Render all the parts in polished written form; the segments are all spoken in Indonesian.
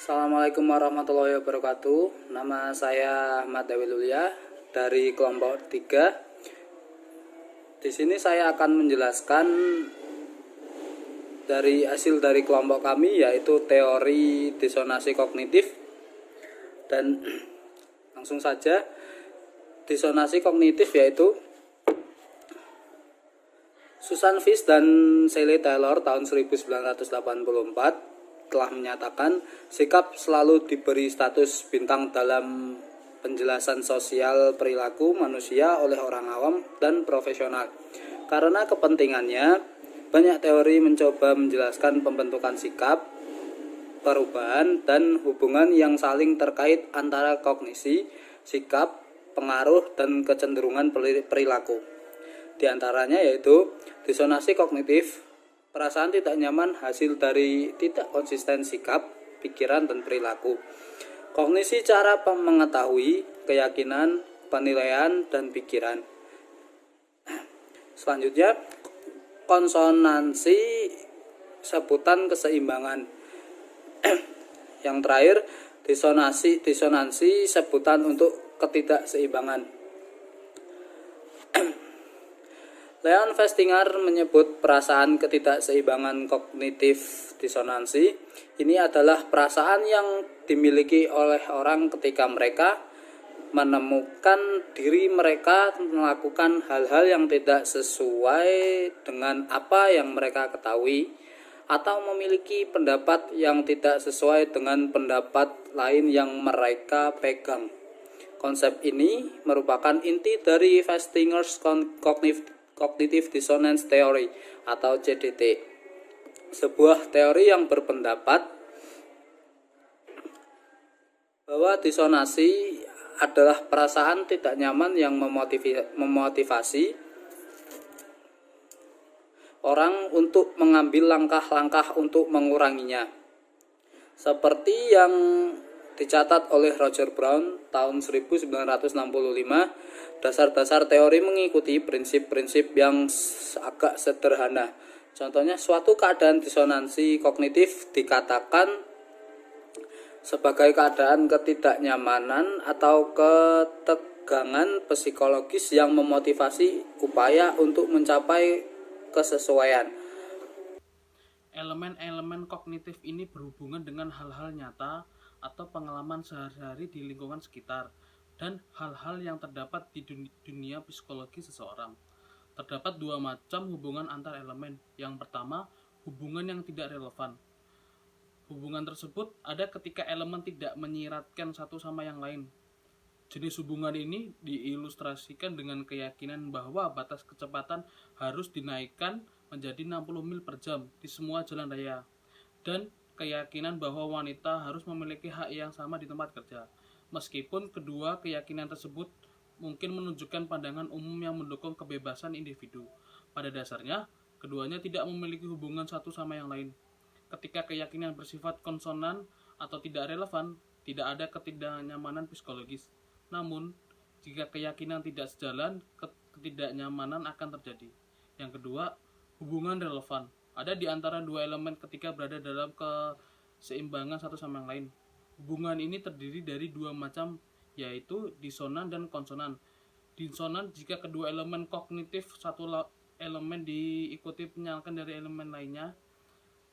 Assalamualaikum warahmatullahi wabarakatuh. Nama saya Ahmad Dewi Lulia dari kelompok 3. Di sini saya akan menjelaskan dari hasil dari kelompok kami, yaitu teori disonansi kognitif. Dan langsung saja, disonansi kognitif yaitu Susan Fish dan Shelley Taylor tahun 1984 telah menyatakan sikap selalu diberi status bintang dalam penjelasan sosial perilaku manusia oleh orang awam dan profesional. Karena kepentingannya, banyak teori mencoba menjelaskan pembentukan sikap, perubahan, dan hubungan yang saling terkait antara kognisi, sikap, pengaruh, dan kecenderungan perilaku. Di antaranya yaitu disonansi kognitif, perasaan tidak nyaman hasil dari tidak konsisten sikap, pikiran, dan perilaku. Kognisi cara mengetahui, keyakinan, penilaian, dan pikiran. Selanjutnya, konsonansi sebutan keseimbangan. Yang terakhir, disonansi sebutan untuk ketidakseimbangan. Leon Festinger menyebut perasaan ketidakseimbangan kognitif disonansi. Ini adalah perasaan yang dimiliki oleh orang ketika mereka menemukan diri mereka melakukan hal-hal yang tidak sesuai dengan apa yang mereka ketahui, atau memiliki pendapat yang tidak sesuai dengan pendapat lain yang mereka pegang. Konsep ini merupakan inti dari Festinger's Cognitive Dissonance Theory atau CDT, sebuah teori yang berpendapat bahwa disonansi adalah perasaan tidak nyaman yang memotivasi orang untuk mengambil langkah-langkah untuk menguranginya. Seperti yang dicatat oleh Roger Brown tahun 1965, dasar-dasar teori mengikuti prinsip-prinsip yang agak sederhana. Contohnya, suatu keadaan disonansi kognitif dikatakan sebagai keadaan ketidaknyamanan atau ketegangan psikologis yang memotivasi upaya untuk mencapai kesesuaian. Elemen-elemen kognitif ini berhubungan dengan hal-hal nyata atau pengalaman sehari-hari di lingkungan sekitar dan hal-hal yang terdapat di dunia psikologi seseorang. Terdapat dua macam hubungan antar elemen. Yang pertama, hubungan yang tidak relevan. Hubungan tersebut ada ketika elemen tidak menyiratkan satu sama yang lain. Jenis hubungan ini diilustrasikan dengan keyakinan bahwa batas kecepatan harus dinaikkan menjadi 60 mil per jam di semua jalan raya, dan keyakinan bahwa wanita harus memiliki hak yang sama di tempat kerja. Meskipun kedua keyakinan tersebut mungkin menunjukkan pandangan umum yang mendukung kebebasan individu, pada dasarnya keduanya tidak memiliki hubungan satu sama yang lain. Ketika keyakinan bersifat konsonan atau tidak relevan, tidak ada ketidaknyamanan psikologis. Namun, jika keyakinan tidak sejalan, ketidaknyamanan akan terjadi. Yang kedua, hubungan relevan ada di antara dua elemen ketika berada dalam keseimbangan satu sama yang lain. Hubungan ini terdiri dari dua macam, yaitu disonan dan konsonan. Disonan jika kedua elemen kognitif satu elemen diikuti penyalakan dari elemen lainnya.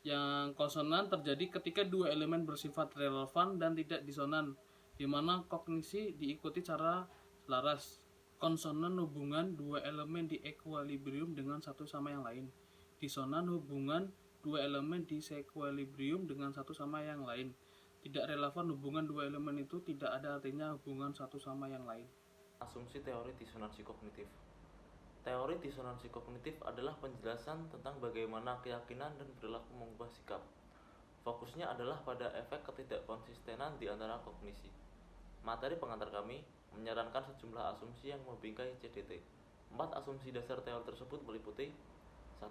Yang konsonan terjadi ketika dua elemen bersifat relevan dan tidak disonan, di mana kognisi diikuti cara selaras. Konsonan hubungan dua elemen di equilibrium dengan satu sama yang lain. Disonan hubungan dua elemen di sequilibrium dengan satu sama yang lain. Tidak relevan hubungan dua elemen itu tidak ada artinya hubungan satu sama yang lain. Asumsi teori disonansi kognitif. Teori disonansi kognitif adalah penjelasan tentang bagaimana keyakinan dan perilaku mengubah sikap. Fokusnya adalah pada efek ketidakkonsistenan di antara kognisi. Materi pengantar kami menyarankan sejumlah asumsi yang membingkai CDT. 4 asumsi dasar teori tersebut meliputi 1.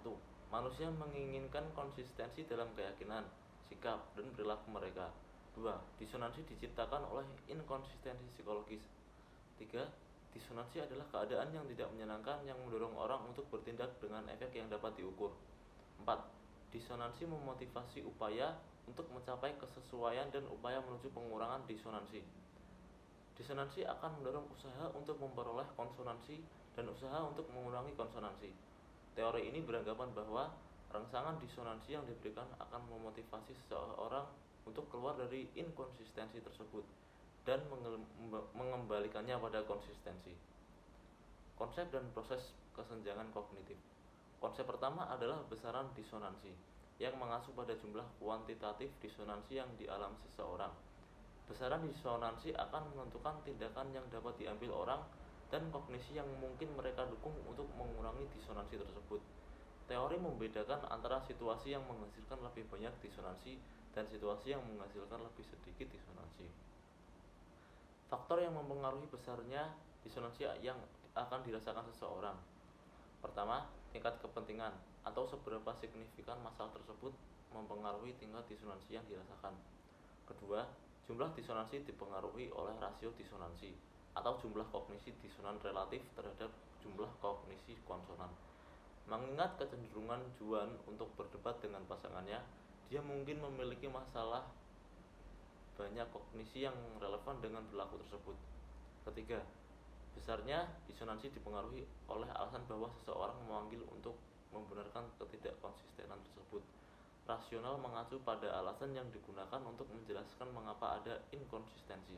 Manusia menginginkan konsistensi dalam keyakinan, sikap, dan perilaku mereka. 2. Disonansi diciptakan oleh inkonsistensi psikologis. 3. Disonansi adalah keadaan yang tidak menyenangkan yang mendorong orang untuk bertindak dengan efek yang dapat diukur. 4. Disonansi memotivasi upaya untuk mencapai kesesuaian dan upaya menuju pengurangan disonansi. Disonansi akan mendorong usaha untuk memperoleh konsonansi dan usaha untuk mengurangi konsonansi. Teori ini beranggapan bahwa rangsangan disonansi yang diberikan akan memotivasi seseorang untuk keluar dari inkonsistensi tersebut dan mengembalikannya pada konsistensi. Konsep dan proses kesenjangan kognitif. Konsep pertama adalah besaran disonansi, yang mengacu pada jumlah kuantitatif disonansi yang dialami seseorang. Besaran disonansi akan menentukan tindakan yang dapat diambil orang dan kognisi yang mungkin mereka dukung untuk mengurangi disonansi tersebut. Teori membedakan antara situasi yang menghasilkan lebih banyak disonansi dan situasi yang menghasilkan lebih sedikit disonansi. Faktor yang mempengaruhi besarnya disonansi yang akan dirasakan seseorang. Pertama, tingkat kepentingan atau seberapa signifikan masalah tersebut mempengaruhi tingkat disonansi yang dirasakan. Kedua, jumlah disonansi dipengaruhi oleh rasio disonansi atau jumlah kognisi disonan relatif terhadap jumlah kognisi konsonan. Mengingat kecenderungan Juan untuk berdebat dengan pasangannya, dia mungkin memiliki masalah banyak kognisi yang relevan dengan perilaku tersebut. Ketiga, besarnya disonansi dipengaruhi oleh alasan bahwa seseorang memanggil untuk membenarkan ketidakkonsistenan tersebut. Rasional mengacu pada alasan yang digunakan untuk menjelaskan mengapa ada inkonsistensi.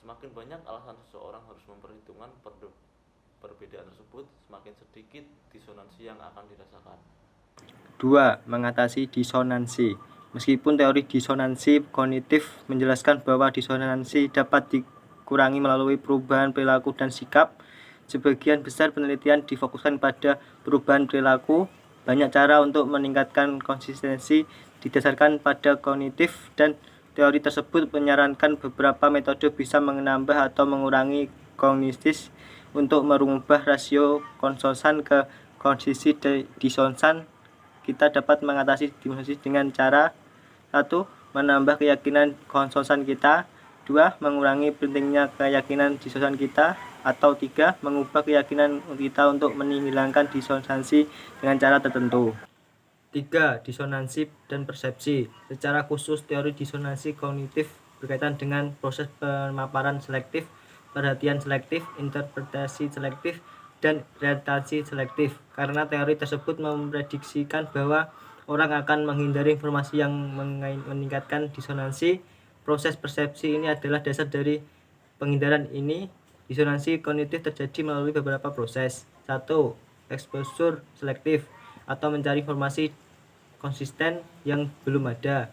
Semakin banyak alasan seseorang harus memperhitungkan perbedaan tersebut, semakin sedikit disonansi yang akan dirasakan. 2. Mengatasi disonansi. Meskipun teori disonansi kognitif menjelaskan bahwa disonansi dapat dikurangi melalui perubahan perilaku dan sikap, sebagian besar penelitian difokuskan pada perubahan perilaku. Banyak cara untuk meningkatkan konsistensi didasarkan pada kognitif, dan teori tersebut menyarankan beberapa metode bisa menambah atau mengurangi kognitif untuk merubah rasio konsonan ke kondisi disonans. Kita dapat mengatasi disonansi dengan cara 1. Menambah keyakinan konsonan kita. 2. Mengurangi pentingnya keyakinan disonans kita. Atau 3. Mengubah keyakinan kita untuk menghilangkan disonansi dengan cara tertentu. 3. Disonansi dan persepsi. Secara khusus, teori disonansi kognitif berkaitan dengan proses pemaparan selektif, perhatian selektif, interpretasi selektif, dan orientasi selektif. Karena teori tersebut memprediksikan bahwa orang akan menghindari informasi yang meningkatkan disonansi. Proses persepsi ini adalah dasar dari penghindaran ini. Disonansi kognitif terjadi melalui beberapa proses. 1. Exposure selektif atau mencari informasi konsisten yang belum ada.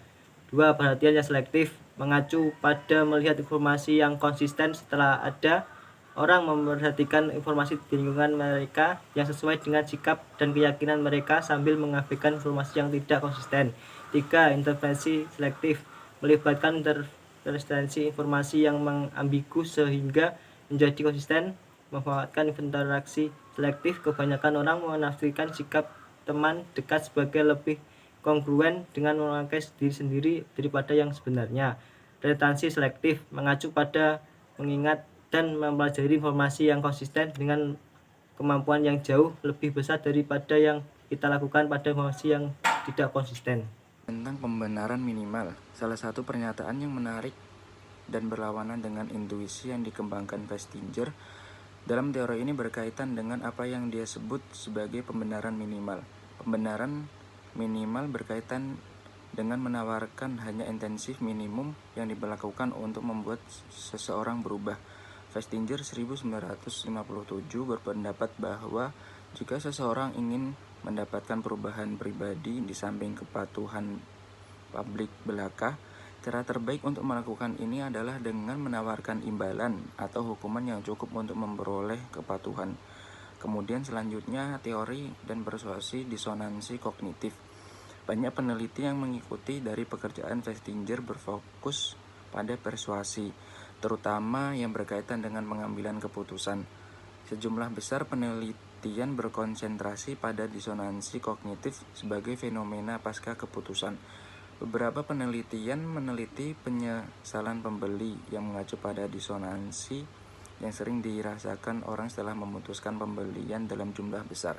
2. Perhatian yang selektif mengacu pada melihat informasi yang konsisten setelah ada. Orang memperhatikan informasi di lingkungan mereka yang sesuai dengan sikap dan keyakinan mereka sambil mengabaikan informasi yang tidak konsisten. 3. Intervensi selektif melibatkan intervensi informasi yang ambigu sehingga menjadi konsisten. Memanfaatkan interaksi selektif, kebanyakan orang menafsirkan sikap teman dekat sebagai lebih kongruen dengan memakai diri sendiri daripada yang sebenarnya. Retensi selektif mengacu pada mengingat dan mempelajari informasi yang konsisten dengan kemampuan yang jauh lebih besar daripada yang kita lakukan pada informasi yang tidak konsisten. Tentang pembenaran minimal, salah satu pernyataan yang menarik dan berlawanan dengan intuisi yang dikembangkan Festinger dalam teori ini berkaitan dengan apa yang dia sebut sebagai pembenaran minimal. Pembenaran minimal berkaitan dengan menawarkan hanya intensif minimum yang diberlakukan untuk membuat seseorang berubah. Festinger 1957 berpendapat bahwa jika seseorang ingin mendapatkan perubahan pribadi di samping kepatuhan publik belaka, cara terbaik untuk melakukan ini adalah dengan menawarkan imbalan atau hukuman yang cukup untuk memperoleh kepatuhan. Kemudian selanjutnya teori dan persuasi disonansi kognitif. Banyak peneliti yang mengikuti dari pekerjaan Festinger berfokus pada persuasi, terutama yang berkaitan dengan pengambilan keputusan. Sejumlah besar penelitian berkonsentrasi pada disonansi kognitif sebagai fenomena pasca keputusan. Beberapa penelitian meneliti penyesalan pembeli yang mengacu pada disonansi yang sering dirasakan orang setelah memutuskan pembelian dalam jumlah besar.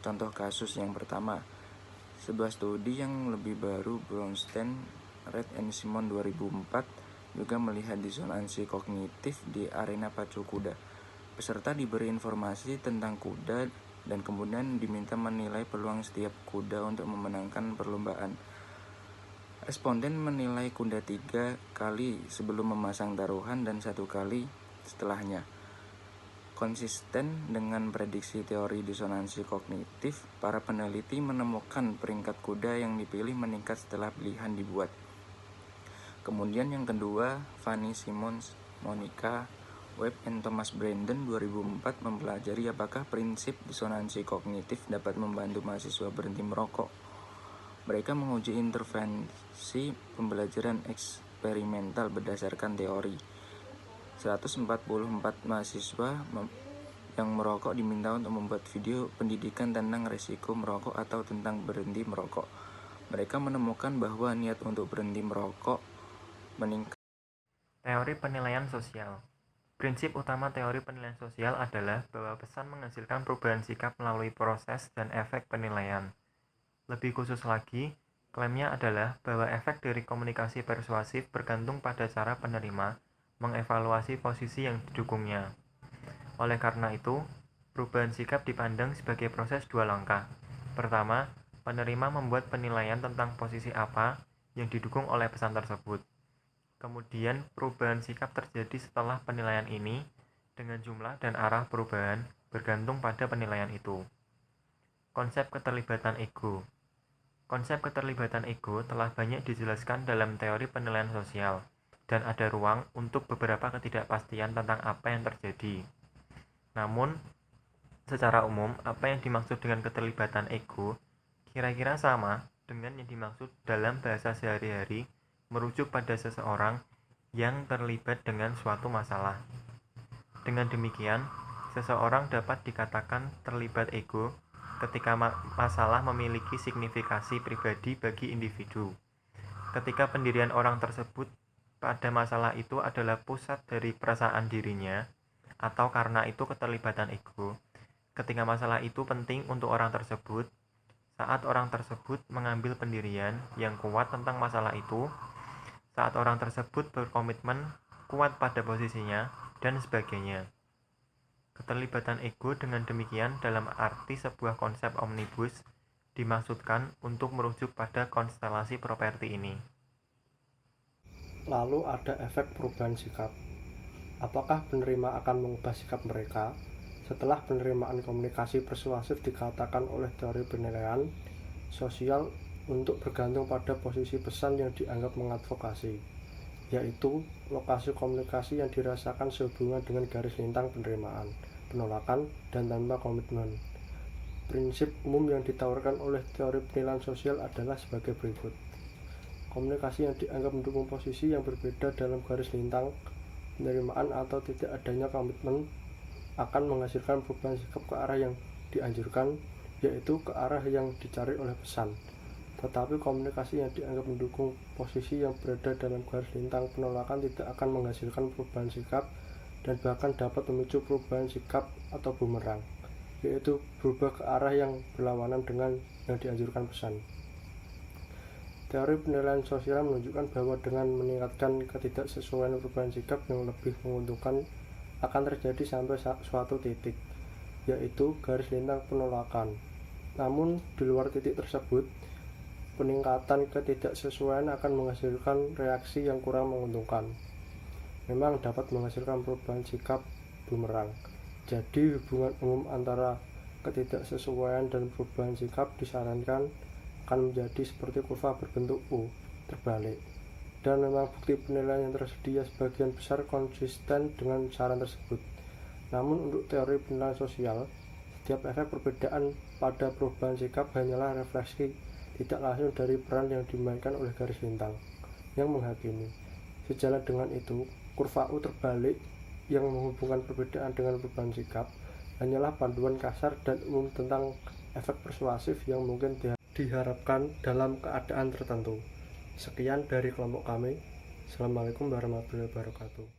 Contoh kasus yang pertama, sebuah studi yang lebih baru, Brownstein Red and Simon 2004 juga melihat disonansi kognitif di arena pacu kuda. Peserta diberi informasi tentang kuda dan kemudian diminta menilai peluang setiap kuda untuk memenangkan perlombaan. Responden menilai kuda 3 kali sebelum memasang taruhan dan 1 kali setelahnya. Konsisten dengan prediksi teori disonansi kognitif, para peneliti menemukan peringkat kuda yang dipilih meningkat setelah pilihan dibuat. Kemudian yang kedua, Fanny Simons, Monica Webb, and Thomas Brandon 2004 mempelajari apakah prinsip disonansi kognitif dapat membantu mahasiswa berhenti merokok. Mereka menguji intervensi pembelajaran eksperimental berdasarkan teori. 144 mahasiswa yang merokok diminta untuk membuat video pendidikan tentang risiko merokok atau tentang berhenti merokok. Mereka menemukan bahwa niat untuk berhenti merokok meningkat. Teori penilaian sosial. Prinsip utama teori penilaian sosial adalah bahwa pesan menghasilkan perubahan sikap melalui proses dan efek penilaian. Lebih khusus lagi, klaimnya adalah bahwa efek dari komunikasi persuasif bergantung pada cara penerima mengevaluasi posisi yang didukungnya. Oleh karena itu, perubahan sikap dipandang sebagai proses 2 langkah. Pertama, penerima membuat penilaian tentang posisi apa yang didukung oleh pesan tersebut. Kemudian, perubahan sikap terjadi setelah penilaian ini dengan jumlah dan arah perubahan bergantung pada penilaian itu. Konsep keterlibatan ego. Konsep keterlibatan ego telah banyak dijelaskan dalam teori penilaian sosial, dan ada ruang untuk beberapa ketidakpastian tentang apa yang terjadi. Namun, secara umum, apa yang dimaksud dengan keterlibatan ego kira-kira sama dengan yang dimaksud dalam bahasa sehari-hari merujuk pada seseorang yang terlibat dengan suatu masalah. Dengan demikian, seseorang dapat dikatakan terlibat ego ketika masalah memiliki signifikasi pribadi bagi individu. Ketika pendirian orang tersebut pada masalah itu adalah pusat dari perasaan dirinya, atau karena itu keterlibatan ego. Ketika masalah itu penting untuk orang tersebut, saat orang tersebut mengambil pendirian yang kuat tentang masalah itu, saat orang tersebut berkomitmen kuat pada posisinya, dan sebagainya. Keterlibatan ego dengan demikian dalam arti sebuah konsep omnibus dimaksudkan untuk merujuk pada konstelasi properti ini. Lalu ada efek perubahan sikap. Apakah penerima akan mengubah sikap mereka? Setelah penerimaan komunikasi persuasif dikatakan oleh teori penilaian sosial untuk bergantung pada posisi pesan yang dianggap mengadvokasi, yaitu lokasi komunikasi yang dirasakan sehubungan dengan garis lintang penerimaan, penolakan, dan tanpa komitmen. Prinsip umum yang ditawarkan oleh teori penilaian sosial adalah sebagai berikut. Komunikasi yang dianggap mendukung posisi yang berbeda dalam garis lintang penerimaan atau tidak adanya komitmen akan menghasilkan perubahan sikap ke arah yang dianjurkan, yaitu ke arah yang dicari oleh pesan. Tetapi komunikasi yang dianggap mendukung posisi yang berada dalam garis lintang penolakan tidak akan menghasilkan perubahan sikap dan bahkan dapat memicu perubahan sikap atau bumerang, yaitu berubah ke arah yang berlawanan dengan yang dianjurkan pesan. Teori penilaian sosial menunjukkan bahwa dengan meningkatkan ketidaksesuaian perubahan sikap yang lebih menguntungkan akan terjadi sampai suatu titik, yaitu garis lintang penolakan. Namun, di luar titik tersebut, peningkatan ketidaksesuaian akan menghasilkan reaksi yang kurang menguntungkan. Memang dapat menghasilkan perubahan sikap bumerang. Jadi, hubungan umum antara ketidaksesuaian dan perubahan sikap disarankan akan menjadi seperti kurva berbentuk U terbalik, dan memang bukti penilaian yang tersedia sebagian besar konsisten dengan saran tersebut. Namun untuk teori penilaian sosial, setiap efek perbedaan pada perubahan sikap hanyalah refleksi tidak langsung dari peran yang dimainkan oleh garis lintang yang menghakimi. Sejalan dengan itu, kurva U terbalik yang menghubungkan perbedaan dengan perubahan sikap hanyalah panduan kasar dan umum tentang efek persuasif yang mungkin diharapkan dalam keadaan tertentu. Sekian dari kelompok kami. Assalamualaikum warahmatullahi wabarakatuh.